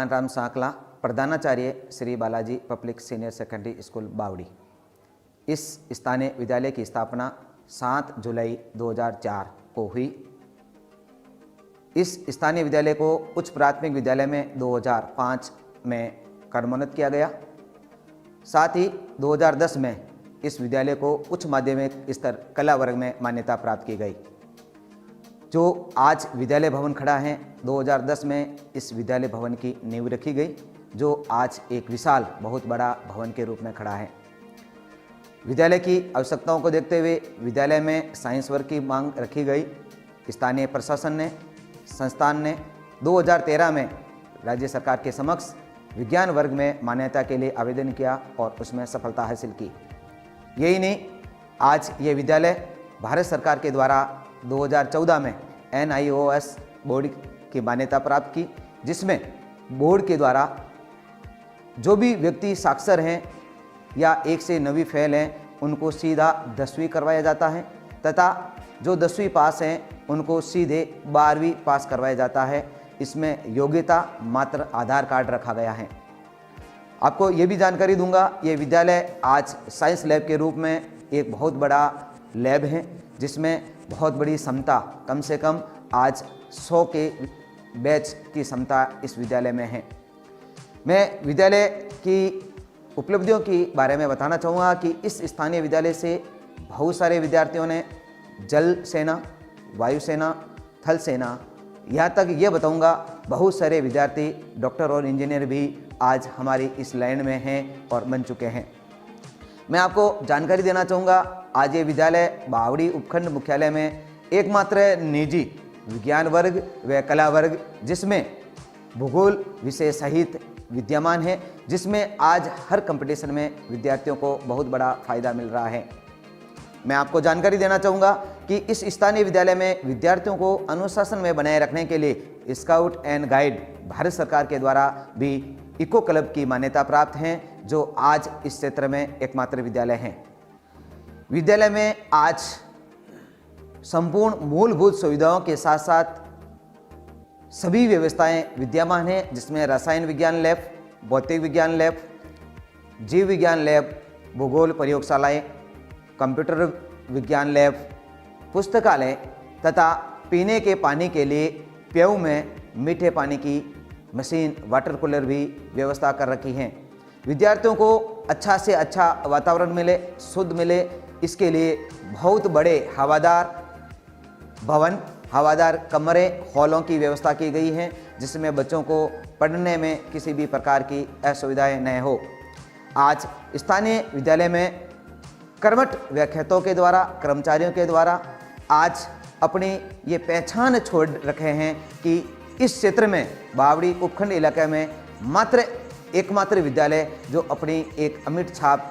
हनुमान राम सांकला, प्रधानाचार्य Shri Balaji public senior secondary school बावड़ी। इस स्थानीय विद्यालय की स्थापना 7 जुलाई 2004 को हुई। इस स्थानीय विद्यालय को उच्च प्राथमिक विद्यालय में 2005 में क्रमोन्नत किया गया। साथ ही 2010 में इस विद्यालय को उच्च माध्यमिक स्तर कला वर्ग में मान्यता प्राप्त की गई। जो आज विद्यालय भवन खड़ा है, 2010 में इस विद्यालय भवन की नींव रखी गई, जो आज एक विशाल बहुत बड़ा भवन के रूप में खड़ा है। विद्यालय की आवश्यकताओं को देखते हुए विद्यालय में साइंस वर्ग की मांग रखी गई। स्थानीय प्रशासन ने, संस्थान ने 2013 में राज्य सरकार के समक्ष विज्ञान वर्ग में मान्यता के लिए आवेदन किया और उसमें सफलता हासिल की। यही नहीं, आज ये विद्यालय भारत सरकार के द्वारा 2014 में NIOS बोर्ड की मान्यता प्राप्त की, जिसमें बोर्ड के द्वारा जो भी व्यक्ति साक्षर हैं या 1 से 9वीं फेल हैं उनको सीधा 10वीं करवाया जाता है, तथा जो 10वीं पास हैं उनको सीधे 12वीं पास करवाया जाता है। इसमें योग्यता मात्र आधार कार्ड रखा गया है। आपको ये भी जानकारी दूंगा, ये विद्यालय आज साइंस लैब के रूप में एक बहुत बड़ा लैब है, जिसमें बहुत बड़ी क्षमता, कम से कम आज 100 के बैच की क्षमता इस विद्यालय में है। मैं विद्यालय की उपलब्धियों के बारे में बताना चाहूँगा कि इस स्थानीय विद्यालय से बहुत सारे विद्यार्थियों ने जल सेना, वायुसेना, थल सेना, यहाँ तक ये बताऊँगा बहुत सारे विद्यार्थी डॉक्टर और इंजीनियर भी आज हमारी इस लाइन में हैं और बन चुके हैं। मैं आपको जानकारी देना चाहूँगा, आज ये विद्यालय बावड़ी उपखंड मुख्यालय में एकमात्र निजी विज्ञान वर्ग व कला वर्ग जिसमें भूगोल विषय सहित विद्यमान है, जिसमें आज हर कंपटीशन में विद्यार्थियों को बहुत बड़ा फायदा मिल रहा है। मैं आपको जानकारी देना चाहूँगा कि इस स्थानीय विद्यालय में विद्यार्थियों को अनुशासन में बनाए रखने के लिए स्काउट एंड गाइड भारत सरकार के द्वारा भी इको क्लब की मान्यता प्राप्त हैं, जो आज इस क्षेत्र में एकमात्र विद्यालय हैं। विद्यालय में आज संपूर्ण मूलभूत सुविधाओं के साथ साथ सभी व्यवस्थाएं विद्यमान हैं, जिसमें रसायन विज्ञान लैब, भौतिक विज्ञान लैब, जीव विज्ञान लैब, भूगोल प्रयोगशालाएं, कंप्यूटर विज्ञान लैब, पुस्तकालय तथा पीने के पानी के लिए पेय में मीठे पानी की मशीन, वाटर कूलर भी व्यवस्था कर रखी हैं। विद्यार्थियों को अच्छा से अच्छा वातावरण मिले, शुद्ध मिले, इसके लिए बहुत बड़े हवादार भवन, हवादार कमरे, हॉलों की व्यवस्था की गई है, जिसमें बच्चों को पढ़ने में किसी भी प्रकार की असुविधाएं न हो। आज स्थानीय विद्यालय में कर्मठ व्याख्यातों के द्वारा, कर्मचारियों के द्वारा आज अपनी ये पहचान छोड़ रखे हैं कि इस क्षेत्र में बावड़ी उपखंड इलाके में एकमात्र विद्यालय जो अपनी एक अमिट छाप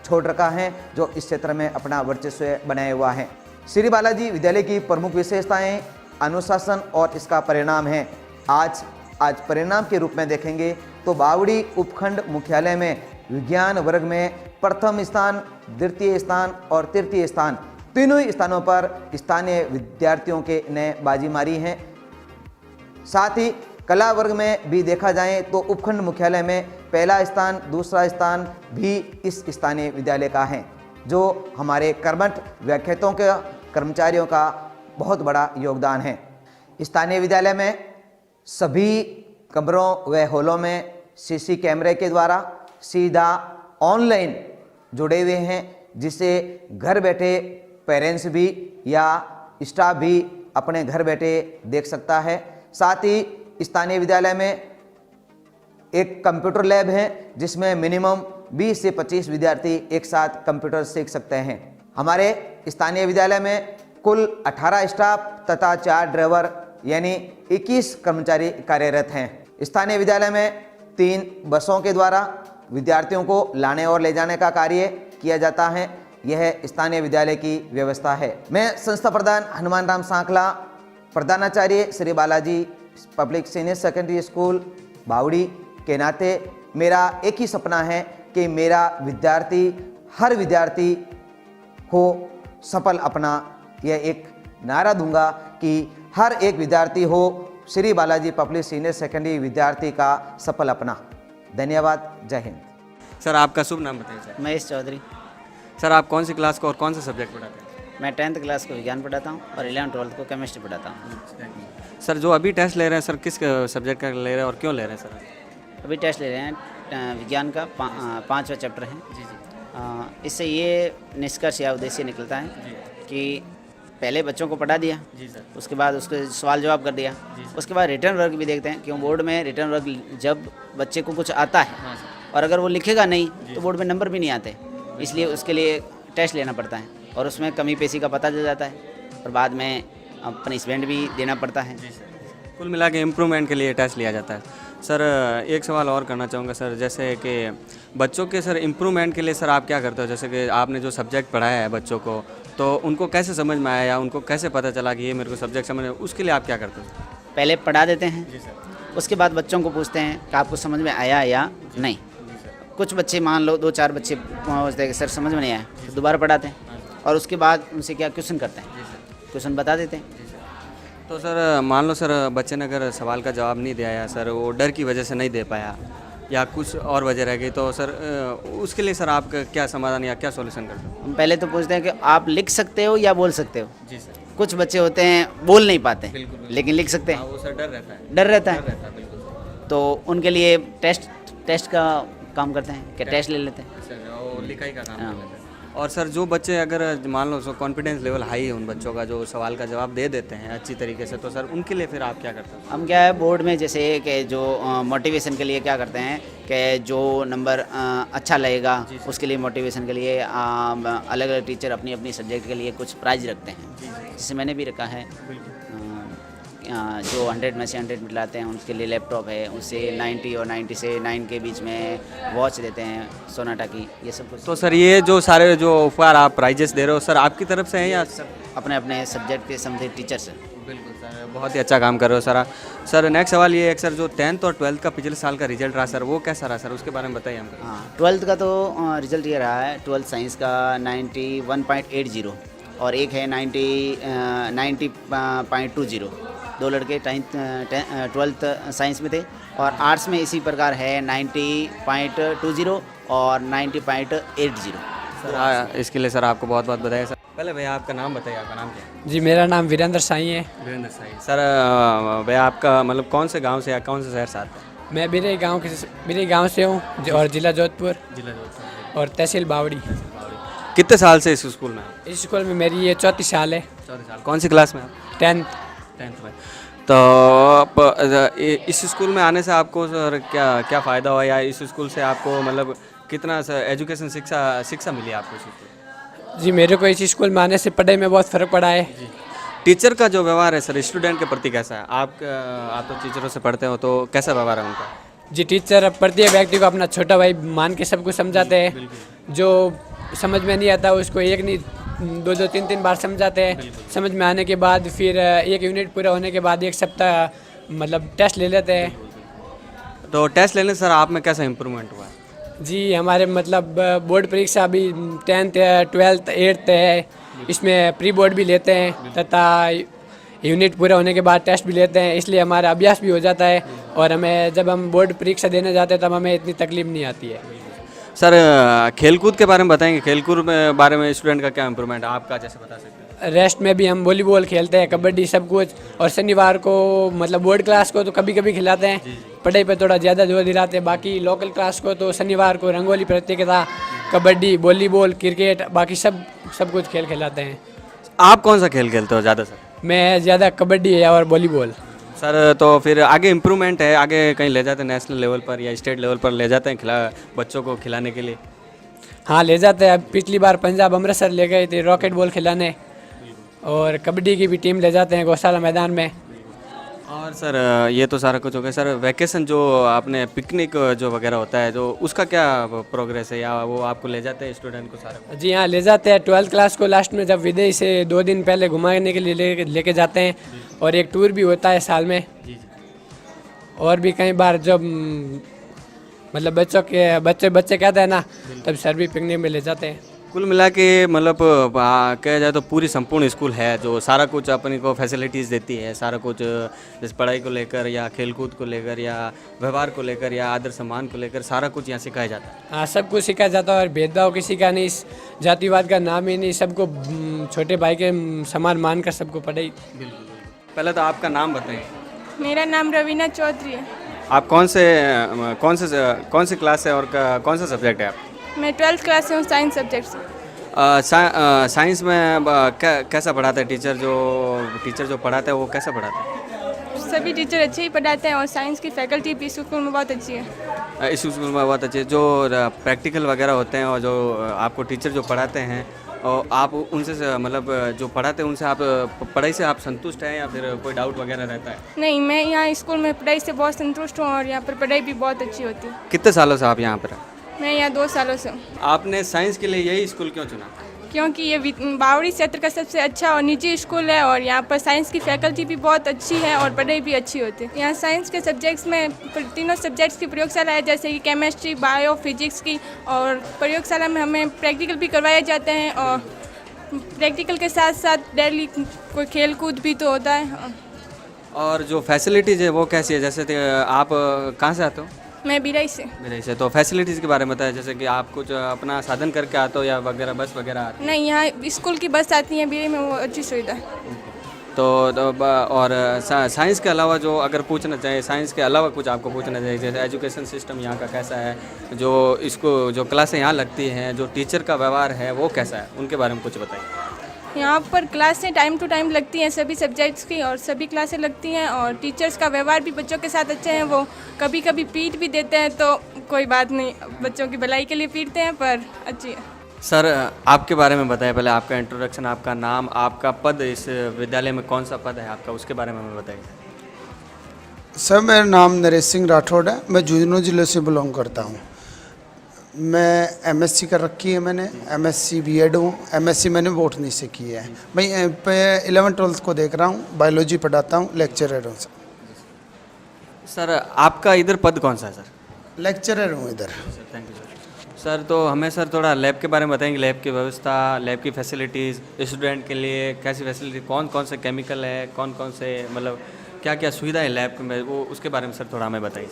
छोड़ रखा है, जो इस क्षेत्र में अपना वर्चस्व बनाए हुआ है। श्री बालाजी विद्यालय की प्रमुख विशेषताएं अनुशासन और इसका परिणाम है। आज परिणाम के रूप में देखेंगे तो बावड़ी उपखंड मुख्यालय में विज्ञान वर्ग में प्रथम स्थान, द्वितीय स्थान और तृतीय स्थान, तीनों ही स्थानों पर स्थानीय विद्यार्थियों के ने बाजी मारी है। साथ ही कला वर्ग में भी देखा जाए तो उपखंड मुख्यालय में पहला स्थान, दूसरा स्थान भी इस स्थानीय विद्यालय का है, जो हमारे कर्मठ व्याख्यातों के कर्मचारियों का बहुत बड़ा योगदान है। स्थानीय विद्यालय में सभी कमरों व हॉलों में CC कैमरे के द्वारा सीधा ऑनलाइन जुड़े हुए हैं, जिससे घर बैठे पेरेंट्स भी या स्टाफ भी अपने घर बैठे देख सकता है। साथ ही स्थानीय विद्यालय में एक कंप्यूटर लैब है, जिसमें मिनिमम 20 से 25 विद्यार्थी एक साथ कंप्यूटर सीख सकते हैं। हमारे स्थानीय विद्यालय में कुल 18 स्टाफ तथा 4 ड्राइवर यानी 21 कर्मचारी कार्यरत हैं। स्थानीय विद्यालय में 3 बसों के द्वारा विद्यार्थियों को लाने और ले जाने का कार्य किया जाता है। यह स्थानीय विद्यालय की व्यवस्था है। मैं संस्था प्रधान हनुमान राम सांकला, प्रधानाचार्य Shri Balaji public senior secondary school बावड़ी के नाते मेरा एक ही सपना है कि मेरा विद्यार्थी, हर विद्यार्थी हो सफल अपना। यह एक नारा दूंगा कि हर एक विद्यार्थी हो Shri Balaji public senior secondary विद्यार्थी का सफल अपना। धन्यवाद। जय हिंद। सर आपका शुभ नाम बताइए सर। महेश चौधरी। सर आप कौन सी क्लास को और कौन सा सब्जेक्ट पढ़ाते हैं? मैं 10th क्लास को विज्ञान पढ़ाता हूँ और 11th-12th को केमिस्ट्री पढ़ाता हूँ। सर जो अभी टेस्ट ले रहे हैं सर, किस सब्जेक्ट का ले रहे हैं और क्यों ले रहे हैं सर? अभी टेस्ट ले रहे हैं विज्ञान का 5वां चैप्टर है। इससे ये निष्कर्ष या उद्देश्य निकलता है कि पहले बच्चों को पढ़ा दिया, जी सर। उसके बाद उसके सवाल जवाब कर दिया, उसके बाद रिटर्न वर्क भी देखते हैं, क्यों बोर्ड में रिटर्न वर्क जब बच्चे को कुछ आता है और अगर वो लिखेगा नहीं तो बोर्ड में नंबर भी नहीं आते, इसलिए उसके लिए टेस्ट लेना पड़ता है और उसमें कमी पेशी का पता चल जाता है और बाद में पनिशमेंट भी देना पड़ता है। कुल मिला के इम्प्रूवमेंट के लिए टेस्ट लिया जाता है। सर एक सवाल और करना चाहूँगा सर, जैसे कि बच्चों के सर इम्प्रूवमेंट के लिए सर आप क्या करते हो? जैसे कि आपने जो सब्जेक्ट पढ़ाया है बच्चों को, तो उनको कैसे समझ में आया या उनको कैसे पता चला कि ये मेरे को सब्जेक्ट समझ में, उसके लिए आप क्या करते हो? पहले पढ़ा देते हैं, जी सर। उसके बाद बच्चों को पूछते हैं कि आपको समझ में आया या नहीं। कुछ बच्चे मान लो 2-4 बच्चे पहुँचते हैं कि सर समझ में नहीं आया, तो दोबारा पढ़ाते हैं और उसके बाद उनसे क्या क्वेश्चन करते हैं, क्वेश्चन बता देते हैं। तो सर मान लो सर बच्चे ने अगर सवाल का जवाब नहीं दिया या सर वो डर की वजह से नहीं दे पाया या कुछ और वजह रह गई, तो सर उसके लिए सर आप क्या समाधान या क्या सॉल्यूशन करते हो? हम पहले तो पूछते हैं कि आप लिख सकते हो या बोल सकते हो। जी सर। कुछ बच्चे होते हैं बोल नहीं पाते बिल्कुल। लेकिन लिख सकते हैं, वो सर डर रहता है। डर रहता है, बिल्कुल। तो उनके लिए टेस्ट का काम करते हैं कि टेस्ट ले लेते हैं। सर वो लिखाई का काम हाँ। कर लेते हैं। और सर जो बच्चे अगर मान लो कॉन्फिडेंस लेवल हाई है उन बच्चों का, जो सवाल का जवाब दे देते हैं अच्छी तरीके से, तो सर उनके लिए फिर आप क्या करते हो? हम क्या है बोर्ड में जैसे कि जो मोटिवेशन के लिए क्या करते हैं कि जो नंबर अच्छा लगेगा उसके लिए मोटिवेशन के लिए अलग अलग टीचर अपनी अपनी सब्जेक्ट के लिए कुछ प्राइज रखते हैं, जैसे मैंने भी रखा है। जो 100 में से 100 मिलाते हैं उसके लिए लैपटॉप है, उससे 90 और 90 से 9 के बीच में वॉच देते हैं सोनाटा की, ये सब कुछ। तो सर ये जो सारे जो उपहार आप प्राइजेस दे रहे हो सर आपकी तरफ से हैं या सब अपने अपने सब्जेक्ट के समझे टीचर से? बिल्कुल सर, बहुत ही अच्छा काम कर रहे हो सर। सर नेक्स्ट सवाल ये है सर, जो 10th और 12th का पिछले साल का रिजल्ट रहा सर, वो कैसा रहा सर, उसके बारे में बताइए हमको। हाँ, 12th का तो रिजल्ट ये रहा है, 12th साइंस का 91.80 और एक है 90.20। दो लड़के 12th साइंस में थे और आर्ट्स में इसी प्रकार है 90.20 और 90.80। सर इसके लिए सर आपको बहुत बहुत बधाई सर। पहले भैया आपका नाम बताइए, आपका नाम क्या है? जी मेरा नाम वीरेंद्र साई है। वीरेंद्र साई। सर भैया आपका मतलब कौन से गांव से या कौन से शहर से आते हैं? मैं बिरई गांव से हूँ और ज़िला जोधपुर जिला जोधपुर। और तहसील बावड़ी। कितने साल से इस स्कूल में आप? इस स्कूल में मेरी ये 34 साल है। 14 साल। कौन सी क्लास में आप? 10th। 10th में। तो इस स्कूल में आने से आपको सर क्या फ़ायदा हुआ या इस स्कूल से आपको मतलब कितना सर एजुकेशन शिक्षा मिली आपको इस स्कूल? जी मेरे को इस स्कूल में आने से पढ़ाई में बहुत फ़र्क पड़ा है। टीचर का जो व्यवहार है सर स्टूडेंट के प्रति कैसा है? आप तो टीचरों से पढ़ते हो, तो कैसा व्यवहार है उनका? जी टीचर प्रत्येक व्यक्ति को अपना छोटा भाई मान के सब कुछ समझाते हैं। जो समझ में नहीं आता उसको एक नहीं 2-2 3-3 बार समझाते हैं। समझ में आने के बाद फिर एक यूनिट पूरा होने के बाद 1 सप्ताह मतलब टेस्ट ले लेते हैं। तो टेस्ट लेने से सर आप में कैसा इम्प्रूवमेंट हुआ? जी हमारे मतलब बोर्ड परीक्षा अभी 10th 12th 8th है, इसमें प्री बोर्ड भी लेते हैं तथा यूनिट पूरा होने के बाद टेस्ट भी लेते हैं, इसलिए हमारा अभ्यास भी हो जाता है और हमें जब हम बोर्ड परीक्षा देने जाते हैं तब हमें इतनी तकलीफ नहीं आती है। सर खेलकूद के बारे में बताएंगे, खेलकूद में बारे में स्टूडेंट का क्या इम्प्रूवमेंट है आपका, जैसे बता सकते हैं? रेस्ट में भी हम वॉलीबॉल खेलते हैं, कबड्डी सब कुछ, और शनिवार को मतलब बोर्ड क्लास को तो कभी कभी खिलाते हैं, पढ़ाई पे थोड़ा ज़्यादा जोर दिलाते हैं। बाकी लोकल क्लास को तो शनिवार को रंगोली प्रतियोगिता, कबड्डी, वॉलीबॉल, क्रिकेट, बाकी सब कुछ खेल खिलाते हैं। आप कौन सा खेल खेलते हो ज़्यादा सर? मैं ज़्यादा कबड्डी है और वॉलीबॉल। सर तो फिर आगे इम्प्रूवमेंट है, आगे कहीं ले जाते हैं नेशनल लेवल पर या स्टेट लेवल पर ले जाते हैं बच्चों को खिलाने के लिए? हाँ ले जाते हैं। पिछली बार पंजाब अमृतसर ले गए थे रॉकेट बॉल खिलाने, और कबड्डी की भी टीम ले जाते हैं गौशाला मैदान में। और सर ये तो सारा कुछ हो गया। सर वैकेशन जो आपने पिकनिक जो वगैरह होता है, जो उसका क्या प्रोग्रेस है, या वो आपको ले जाते हैं स्टूडेंट को सारा? जी हाँ ले जाते हैं। 12th क्लास को लास्ट में जब विदेश से 2 दिन पहले घुमाने के लिए लेके जाते हैं, और एक टूर भी होता है साल में। और भी कई बार जब मतलब बच्चे कहते हैं ना, तब सर भी पिकनिक में ले जाते हैं। कुल मिला के मतलब कहा जाए तो पूरी संपूर्ण स्कूल है जो सारा कुछ अपने को फैसिलिटीज़ देती है, सारा कुछ जैसे पढ़ाई को लेकर या खेलकूद को लेकर या व्यवहार को लेकर या आदर सम्मान को लेकर सारा कुछ यहाँ सिखाया जाता है। हाँ, सब कुछ सिखाया जाता है और भेदभाव किसी का नहीं, जातिवाद का नाम ही नहीं, सबको छोटे भाई के समान मानकर सबको पढ़ाई। पहले तो आपका नाम बताएं। मेरा नाम रवीना चौधरी है। आप कौन से क्लास है और कौन सा सब्जेक्ट है आप? मैं 12th क्लास से हूँ, साइंस सब्जेक्ट से। साइंस में कैसा पढ़ाता है टीचर जो पढ़ाता है वो कैसा पढ़ाता है? सभी टीचर अच्छे ही पढ़ाते हैं और साइंस की फैकल्टी भी स्कूल में बहुत अच्छी है। इस स्कूल में बहुत अच्छे जो प्रैक्टिकल वगैरह होते हैं और जो आपको टीचर जो पढ़ाते हैं और आप उनसे मतलब जो पढ़ाते हैं उनसे आप पढ़ाई से आप संतुष्ट हैं या फिर कोई डाउट वगैरह रहता है? नहीं, मैं यहाँ स्कूल में पढ़ाई से बहुत संतुष्ट हूँ और यहाँ पर पढ़ाई भी बहुत अच्छी होती है। कितने सालों से आप यहाँ पर हैं? मैं यहाँ 2 सालों से हूँ। आपने साइंस के लिए यही स्कूल क्यों चुना? क्योंकि ये बावड़ी क्षेत्र का सबसे अच्छा और निजी स्कूल है और यहाँ पर साइंस की फैकल्टी भी बहुत अच्छी है और पढ़ाई भी अच्छी होती है। यहाँ साइंस के सब्जेक्ट्स में तीनों सब्जेक्ट्स की प्रयोगशाला है, जैसे कि केमिस्ट्री, बायो, फिजिक्स की, और प्रयोगशाला में हमें प्रैक्टिकल भी करवाए जाते हैं और प्रैक्टिकल के साथ साथ डेली कोई खेल कूद भी तो होता है। और जो फैसिलिटीज़ है वो कैसी है? जैसे आप कहाँ से आते हो? मैं बिराई से। मेरे से तो फैसिलिटीज़ के बारे में बताया, जैसे कि आप कुछ अपना साधन करके आते हो या वगैरह बस वगैरह आते हो? नहीं, यहाँ स्कूल की बस आती है बिराई में, वो अच्छी सुविधा है। तो और साइंस के अलावा जो अगर पूछना चाहिए, साइंस के अलावा कुछ आपको पूछना चाहिए, जैसे एजुकेशन सिस्टम यहाँ का कैसा है, जो जो क्लासें यहाँ लगती हैं, जो टीचर का व्यवहार है वो कैसा है, उनके बारे में कुछ बताइए। यहाँ पर क्लासें टाइम टू टाइम लगती हैं, सभी सब्जेक्ट्स की, और सभी क्लासें लगती हैं और टीचर्स का व्यवहार भी बच्चों के साथ अच्छे हैं। वो कभी कभी पीट भी देते हैं तो कोई बात नहीं, बच्चों की भलाई के लिए पीटते हैं, पर अच्छी है। सर आपके बारे में बताइए, पहले आपका इंट्रोडक्शन, आपका नाम, आपका पद इस विद्यालय में कौन सा पद है आपका, उसके बारे में हमें बताइए। सर मेरा नाम नरेश सिंह राठौड़ है, मैं झुंझुनू ज़िले से बिलोंग करता हूँ। मैं एमएससी कर रखी है मैंने, एमएससी बीएड हूँ। एमएससी मैंने बॉटनी से की है। मैं 11th-12th को देख रहा हूँ, बायोलॉजी पढ़ाता हूँ, लेक्चरर हूँ सर आपका इधर पद कौन सा है सर? लेक्चरर हूँ इधर। Thank you sir. तो हमें सर थोड़ा लैब के बारे में बताएंगे, लैब की व्यवस्था, लैब की फैसिलिटीज़, स्टूडेंट के लिए कैसी फैसिलिटी, कौन कौन से केमिकल है, कौन कौन से मतलब क्या क्या सुविधा है लैब में, वो उसके बारे में सर थोड़ा हमें बताइए।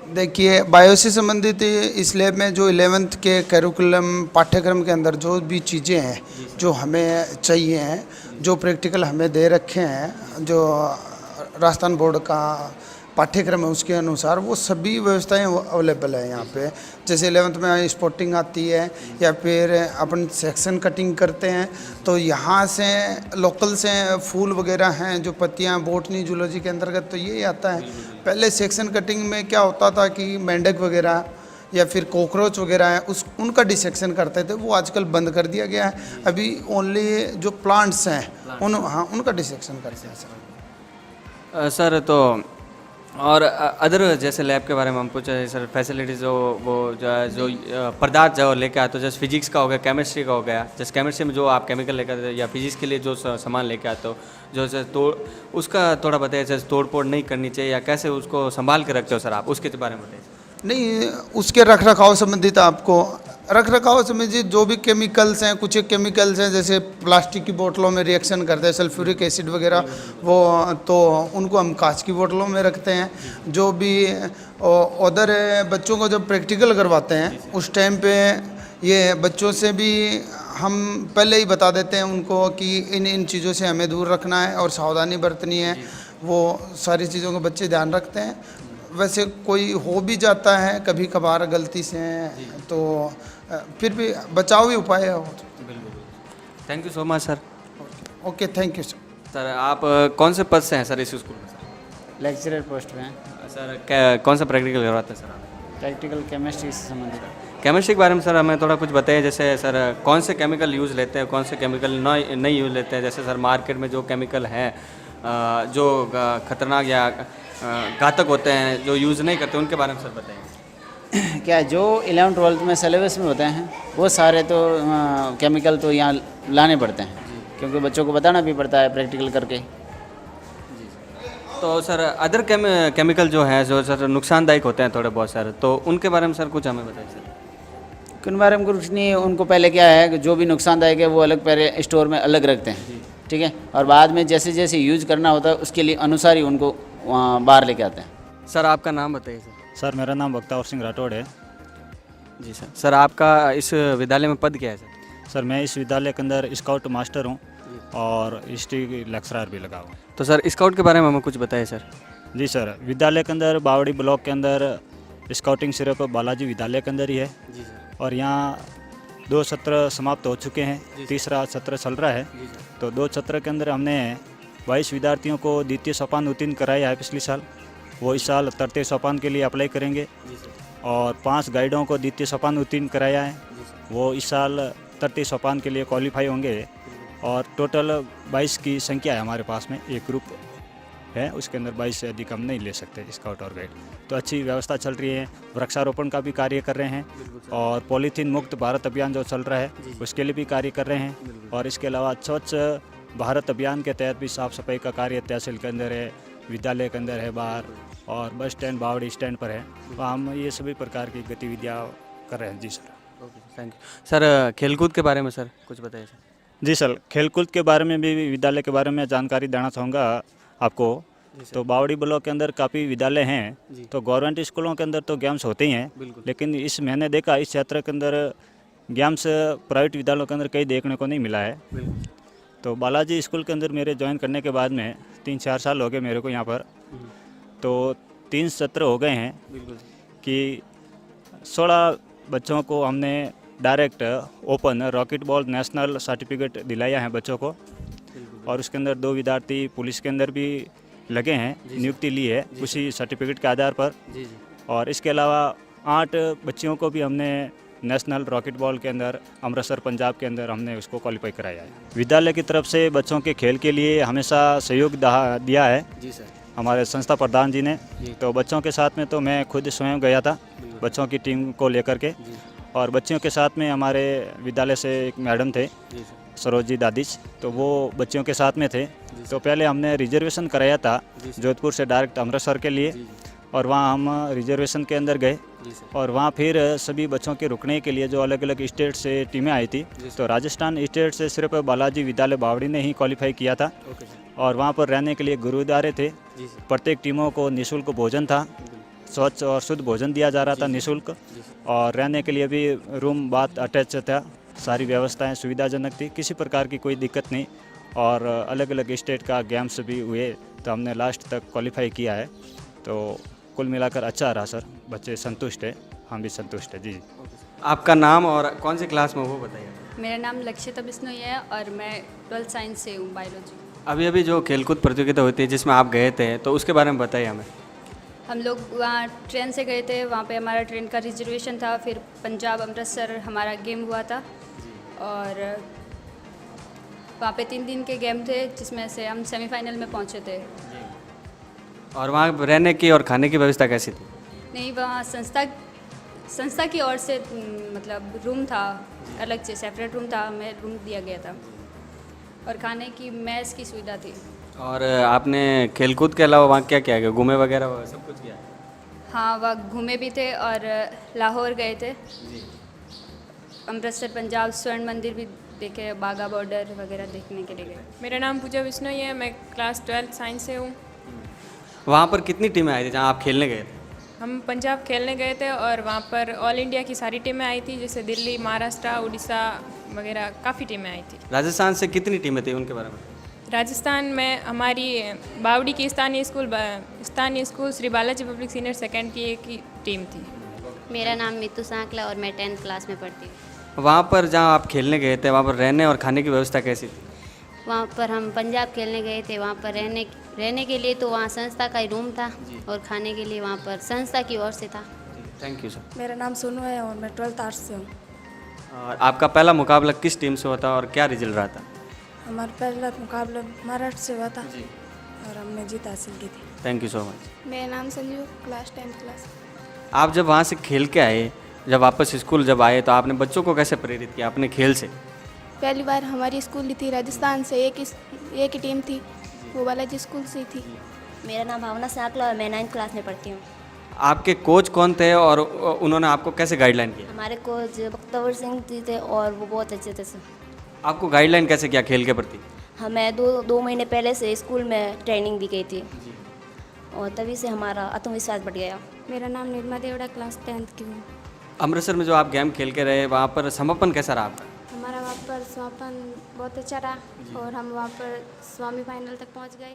देखिए, बायो से संबंधित इस लैब में जो 11th के करिकुलम पाठ्यक्रम के अंदर जो भी चीज़ें हैं जो हमें चाहिए हैं, जो प्रैक्टिकल हमें दे रखे हैं, जो राजस्थान बोर्ड का पाठ्यक्रम है उसके अनुसार, वो सभी व्यवस्थाएं अवेलेबल है यहाँ पे। जैसे 11th में स्पॉटिंग आती है या फिर अपन सेक्शन कटिंग करते हैं, तो यहाँ से लोकल से फूल वगैरह हैं, जो पत्तियाँ, बॉटनी, जूलॉजी के अंतर्गत तो ये आता है। पहले सेक्शन कटिंग में क्या होता था कि मेंढक वगैरह या फिर कॉकरोच वगैरह है उनका डिसेक्शन करते थे, वो आजकल बंद कर दिया गया है। अभी ओनली जो प्लांट्स हैं उनका डिसेक्शन करते हैं सर। सर तो और अदर जैसे लैब के बारे में हम पूछे सर, फैसिलिटीज़ जो पदार्थ जो लेके आते हो, जैसे फिजिक्स का हो गया, केमिस्ट्री का हो गया, जैसे केमिस्ट्री में जो आप केमिकल लेकर आते हो या फिजिक्स के लिए जो सामान लेके आते हो, जो जैसे उसका थोड़ा बताइए, जैसे तोड़ फोड़ नहीं करनी चाहिए या कैसे उसको संभाल के रखते हो सर आप, उसके बारे में बताइए। नहीं, उसके रख रखाव संबंधित आपको रख रखाव संबंधित जो भी केमिकल्स हैं, कुछ एक केमिकल्स हैं जैसे प्लास्टिक की बोतलों में रिएक्शन करते हैं, सल्फ्यूरिक एसिड वगैरह, वो तो उनको हम कांच की बोतलों में रखते हैं। जो भी उधर बच्चों को जब प्रैक्टिकल करवाते हैं उस टाइम पे ये बच्चों से भी हम पहले ही बता देते हैं उनको कि इन इन चीज़ों से हमें दूर रखना है और सावधानी बरतनी है। वो सारी चीज़ों को बच्चे ध्यान रखते हैं। वैसे कोई हो भी जाता है कभी कभार गलती से, तो फिर भी बचाव ही उपाय है। बिल्कुल। Thank you so much sir. Okay, thank you sir. Sir आप कौन से पद से हैं सर इस स्कूल में सर? लेक्चरर पोस्ट में है सर। कौन सा प्रैक्टिकल करवाते हैं सर आप? प्रैक्टिकल केमिस्ट्री से संबंधित। केमिस्ट्री के बारे में सर हमें थोड़ा कुछ बताइए, जैसे सर कौन से केमिकल यूज़ लेते हैं, कौन से केमिकल नहीं यूज़ लेते हैं। जैसे सर मार्केट में जो केमिकल हैं जो खतरनाक या घातक होते हैं, जो यूज़ नहीं करते, उनके बारे में सर बताइए। क्या जो 11th-12th में सिलेबस में होते हैं वो सारे तो केमिकल तो यहाँ लाने पड़ते हैं, क्योंकि बच्चों को बताना भी पड़ता है प्रैक्टिकल करके। तो सर अदर केमिकल जो है जो सर नुकसानदायक होते हैं थोड़े बहुत सर, तो उनके बारे में सर कुछ हमें बताइए सर। उन बारे में कुछ नहीं, उनको पहले क्या है कि जो भी नुकसानदायक है वो अलग पहले स्टोर में अलग रखते हैं, ठीक है, और बाद में जैसे जैसे यूज करना होता है उसके लिए अनुसार ही उनको वहाँ बाहर लेके आते हैं। सर आपका नाम बताइए सर। सर मेरा नाम बख्तावर सिंह राठौड़ है। जी सर। सर आपका इस विद्यालय में पद क्या है सर? सर मैं इस विद्यालय के अंदर स्काउट मास्टर हूँ और हिस्ट्री लेक्चरर भी लगा हुआ। तो सर स्काउट के बारे में हमें कुछ बताइए सर। जी सर, विद्यालय के अंदर बावड़ी ब्लॉक के अंदर स्काउटिंग सिर्फ बालाजी विद्यालय के अंदर ही है। जी सर। और यहाँ 2 सत्र समाप्त हो चुके हैं, तीसरा सत्र चल रहा है। तो 2 सत्र के अंदर हमने 22 विद्यार्थियों को द्वितीय सोपान उत्तीर्ण कराया है पिछले साल। वो इस साल तृतीय सोपान के लिए अप्लाई करेंगे। और 5 गाइडों को द्वितीय सोपान उत्तीर्ण कराया है, वो इस साल तृतीय सोपान के लिए क्वालिफाई होंगे। और टोटल 22 की संख्या है हमारे पास में, एक ग्रुप है उसके अंदर 22 से अधिक हम नहीं ले सकते स्काउट और गाइड। तो अच्छी व्यवस्था चल रही है, वृक्षारोपण का भी कार्य कर रहे हैं और पॉलीथीन मुक्त भारत अभियान जो चल रहा है उसके लिए भी कार्य कर रहे हैं। और इसके अलावा स्वच्छ भारत अभियान के तहत भी साफ़ सफाई का कार्य तहसील के अंदर है, विद्यालय के अंदर है, बाहर और बस स्टैंड बावड़ी स्टैंड पर है। तो हम ये सभी प्रकार की गतिविधियाँ कर रहे हैं। जी सर। Thank you sir. खेलकूद के बारे में सर कुछ बताइए सर। जी सर, खेलकूद के बारे में भी विद्यालय के बारे में जानकारी देना चाहूँगा आपको। तो बावड़ी ब्लॉक के अंदर काफ़ी विद्यालय हैं, तो गवर्नमेंट स्कूलों के अंदर तो गेम्स होते ही हैं, लेकिन इस मैंने देखा इस क्षेत्र के अंदर गेम्स प्राइवेट विद्यालयों के अंदर कहीं देखने को नहीं मिला है। तो बालाजी स्कूल के अंदर मेरे ज्वाइन करने के बाद में 3-4 साल हो गए मेरे को यहाँ पर। तो 3 सत्र हो गए हैं कि 16 बच्चों को हमने direct open rocket ball national certificate दिलाया है बच्चों को। और उसके अंदर 2 विद्यार्थी पुलिस के अंदर भी लगे हैं, नियुक्ति ली है उसी सर्टिफिकेट के आधार पर। और इसके अलावा 8 बच्चियों को भी हमने नेशनल रॉकेट बॉल के अंदर अमृतसर पंजाब के अंदर हमने उसको क्वालिफाई कराया है। विद्यालय की तरफ से बच्चों के खेल के लिए हमेशा सहयोग दिया है जी सर। हमारे संस्था प्रधान जी ने। तो बच्चों के साथ में तो मैं खुद स्वयं गया था बच्चों की टीम को लेकर के। और बच्चियों के साथ में हमारे विद्यालय से एक मैडम थे सरोजी दादिश, तो वो बच्चियों के साथ में थे। तो पहले हमने रिजर्वेशन कराया था जोधपुर से डायरेक्ट अमृतसर के लिए, और वहाँ हम रिजर्वेशन के अंदर गए। और वहाँ फिर सभी बच्चों के रुकने के लिए जो अलग अलग स्टेट से टीमें आई थी, तो राजस्थान स्टेट से सिर्फ बालाजी विद्यालय बावड़ी ने ही क्वालिफाई किया था। और वहाँ पर रहने के लिए गुरुद्वारे थे। प्रत्येक टीमों को निःशुल्क भोजन था, स्वच्छ और शुद्ध भोजन दिया जा रहा था निःशुल्क। और रहने के लिए भी रूम बाथ अटैच था, सारी व्यवस्थाएं सुविधाजनक थी, किसी प्रकार की कोई दिक्कत नहीं। और अलग अलग स्टेट का गेम्स भी हुए, तो हमने लास्ट तक क्वालिफाई किया है। तो कुल मिलाकर अच्छा रहा सर, बच्चे संतुष्ट है, हम भी संतुष्ट है। जी। आपका नाम और कौन सी क्लास में वो बताइए। मेरा नाम लक्ष्यता बिश्नोई है और मैं 12th साइंस से हूँ, बायोलॉजी। अभी अभी जो खेलकूद प्रतियोगिता होती है जिसमें आप गए थे, तो उसके बारे में बताइए हमें। हम लोग वहाँ ट्रेन से गए थे, वहाँ पे हमारा ट्रेन का रिजर्वेशन था। फिर पंजाब अमृतसर हमारा गेम हुआ था और वहाँ पे 3 दिन के गेम थे, जिसमें से हम सेमीफाइनल में पहुँचे थे। और वहाँ रहने की और खाने की व्यवस्था कैसी थी? नहीं, वहाँ संस्था की ओर से मतलब रूम था, अलग से सेपरेट रूम था, हमें रूम दिया गया था और खाने की मेस की सुविधा थी। और आपने खेलकूद के अलावा वहाँ क्या क्या किया, घूमे वगैरह सब कुछ किया? हाँ, वहाँ घूमे भी थे और लाहौर गए थे, अमृतसर पंजाब स्वर्ण मंदिर भी देखे, बाघा बॉर्डर वगैरह देखने के लिए गए। मेरा नाम पूजा बिश्नोई है, मैं क्लास 12th साइंस से हूँ। वहाँ पर कितनी टीमें आई थी जहाँ आप खेलने गए थे? हम पंजाब खेलने गए थे और वहाँ पर ऑल इंडिया की सारी टीमें आई थी, जैसे दिल्ली, महाराष्ट्र, उड़ीसा वगैरह काफ़ी टीमें आई थी। राजस्थान से कितनी टीमें थी, उनके बारे में? राजस्थान में हमारी बावड़ी की स्थानीय school Shri Balaji public senior second की एक ही टीम थी। मेरा नाम मितू सांकला और मैं 10th क्लास में पढ़ती हूँ। वहाँ पर जहाँ आप खेलने गए थे, वहाँ पर रहने और खाने की व्यवस्था कैसी थी? वहाँ पर हम पंजाब खेलने गए थे, वहाँ पर रहने के लिए तो वहाँ संस्था का ही रूम था और खाने के लिए वहाँ पर संस्था की ओर से था। Thank you sir. मेरा नाम सोनू है और मैं 12th आर्ट्स से हूँ। और आपका पहला मुकाबला किस टीम से होता और क्या रिजल्ट रहा था? हमारा पहला मुकाबला महाराष्ट्र से हुआ था और हमने जीत हासिल की थी। Thank you so much. मेरा नाम संजू, क्लास 10th क्लास। आप जब वहाँ से खेल के आए, जब वापस स्कूल जब आए, तो आपने बच्चों को कैसे प्रेरित किया अपने खेल से? पहली बार हमारी स्कूल थी राजस्थान से, एक ही टीम थी, वो बालाजी स्कूल से ही थी। मेरा नाम भावना सांकला और मैं 9th क्लास में पढ़ती हूँ। आपके कोच कौन थे और उन्होंने आपको कैसे गाइडलाइन किया? हमारे कोच तंवर सिंह जी थे और वो बहुत अच्छे थे सर। आपको गाइडलाइन कैसे किया खेल के प्रति? हमें दो महीने पहले से स्कूल में ट्रेनिंग दी गई थी और तभी से हमारा आत्मविश्वास बढ़ गया। मेरा नाम निर्मा देवड़ा, क्लास 10th की हूँ। अमृतसर में जो आप गेम खेल के रहे, वहाँ पर समापन कैसा रहा आपका? हमारा वहाँ पर समापन बहुत अच्छा रहा और हम वहाँ पर स्वामी फाइनल तक पहुँच गए।